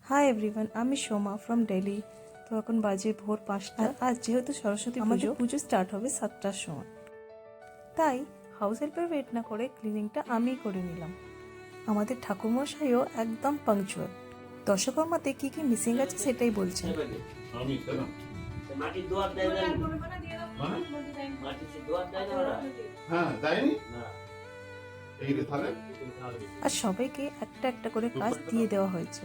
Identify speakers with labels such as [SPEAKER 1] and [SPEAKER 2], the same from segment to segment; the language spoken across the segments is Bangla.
[SPEAKER 1] হাই এভরিওয়ান, আমি সোমা ফ্রম দিল্লি। তো এখন বাজে ভোর 5টা। আজ যেহেতু সরস্বতী পুজো স্টার্ট হবে 7টার সময়, তাই হাউস হেল্পের ওয়েট না করে ক্লিনিংটা আমিই করে নিলাম। আমাদের ঠাকুরমশাইও একদম পাংচুয়াল। দশকর্মাতে কি কি মিসিং আছে সেটাই বলছেন। আর সবাইকে একটা একটা করে কাজ দিয়ে দেওয়া হয়েছে।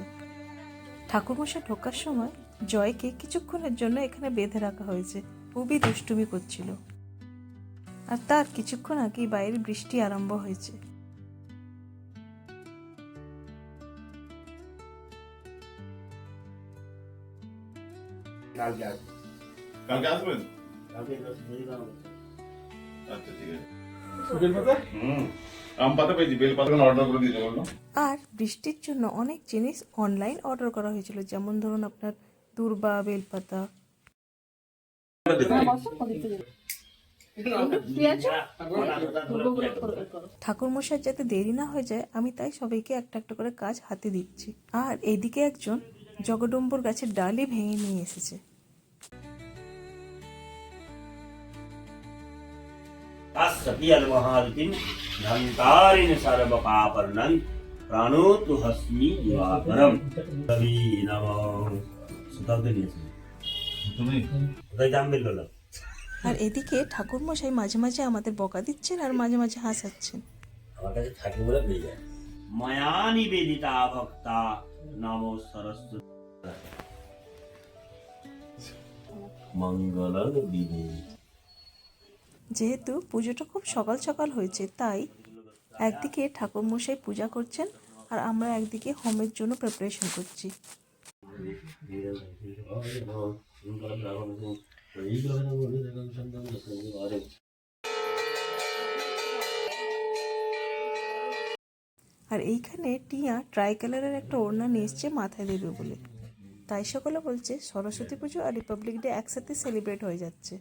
[SPEAKER 1] ঠাকুরমশাই ঢোকার সময় জয়কে কিছুক্ষণের জন্য এখানে বেঁধে রাখা হয়েছে। খুবই দুষ্টুমি করছিল। আর তার কিছুক্ষণ আগেই বাইরে বৃষ্টি আরম্ভ হয়েছে।
[SPEAKER 2] কালকে আসবেন? আচ্ছা ঠিক আছে। আম পাতা পেয়েছি, বেল পাতা অর্ডার করে দিয়েছে বললো।
[SPEAKER 1] আর বৃষ্টির জন্য অনেক জিনিস অনলাইন অর্ডার করা হয়েছিল, যেমন ধরুন আপনার দূর্বা, বেলপাতা। ঠাকুরমশাই যাতে দেরি না হয়ে যায়, আমি তাই সবাইকে একটা একটা করে কাজ হাতে দিচ্ছি। আর এইদিকে একজন জগডম্বর গাছের ডালই ভেঙে নিয়ে এসেছে। আর এদিকে ঠাকুরমশাই মাঝে মাঝে আমাদের বকা দিচ্ছেন আর মাঝে মাঝে হাসাচ্ছেন।
[SPEAKER 3] আমার কাছে থাকে বলে পেয়ে যায়। মায়া নিবেদিতা ভক্তা নমো সরস্বতী মঙ্গলং দিনে।
[SPEAKER 1] যেহেতু পুজোটা খুব সকাল সকাল হয়েছে, তাই একদিকে ঠাকুরমশাই পূজা করছেন আর আমরা একদিকে হোমের জন্য প্রিপারেশন করছি। আর এইখানে টিয়া ট্রাই কালারের একটা ওড়না নিয়ে এসছে মাথায় দেবে বলে। তাই সকলে বলছে সরস্বতী পুজো আর রিপাবলিক ডে একসাথে সেলিব্রেট হয়ে যাচ্ছে।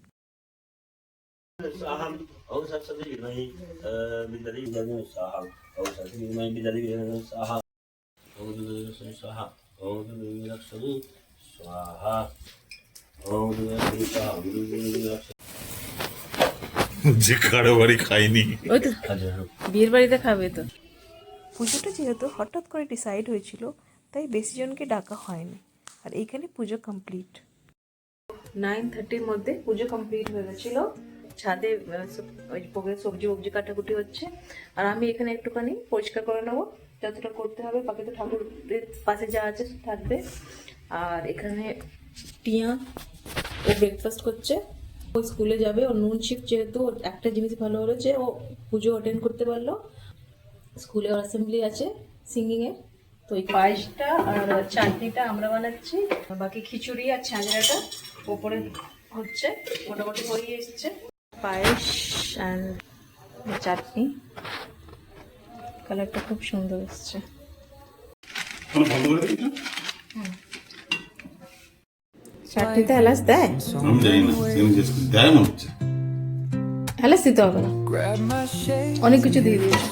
[SPEAKER 2] যে কারো বাড়ি খাইনি,
[SPEAKER 1] ওই তো বিয়ের বাড়িতে খাবে তো। পুজোটা যেহেতু হঠাৎ করে ডিসাইড হয়েছিল, তাই বেশি জনকে ডাকা হয়নি। আর এইখানে পুজো কমপ্লিট। 9:30-র মধ্যে পুজো কমপ্লিট হয়ে গেছিলো। ছাদে ওই সবজি কাটাকুটি হচ্ছে, আর আমি এখানে একটুখানি পরিষ্কার করে নেবো যতটা করতে হবে। বাকি তো ঠাকুরের পাশে যা আছে থাকবে। আর এখানে টিয়া ও ব্রেকফাস্ট করছে, ও স্কুলে যাবে। ও নুন শিফট, যেহেতু একটা জিনিস ভালো হলো যে ও পুজো অ্যাটেন্ড করতে পারলো। স্কুলে ওর অ্যাসেম্বলি আছে সিঙ্গিংয়ের, তো এই পায়েসটা আর চাটনিটা আমরা বানাচ্ছি। বাকি খিচুড়ি আর ছাঁচড়াটা ওপরে হচ্ছে, মোটামুটি হয়ে এসছে। পায়েস আর চাটনি, কালারটা খুব সুন্দর এসছে। চাটনিতে এলাচ দেয়?
[SPEAKER 2] আমি জানি না, দেয় মনে হচ্ছে।
[SPEAKER 1] এলাচ দিতে হবে না, অনেক কিছু দিয়ে দিয়েছে।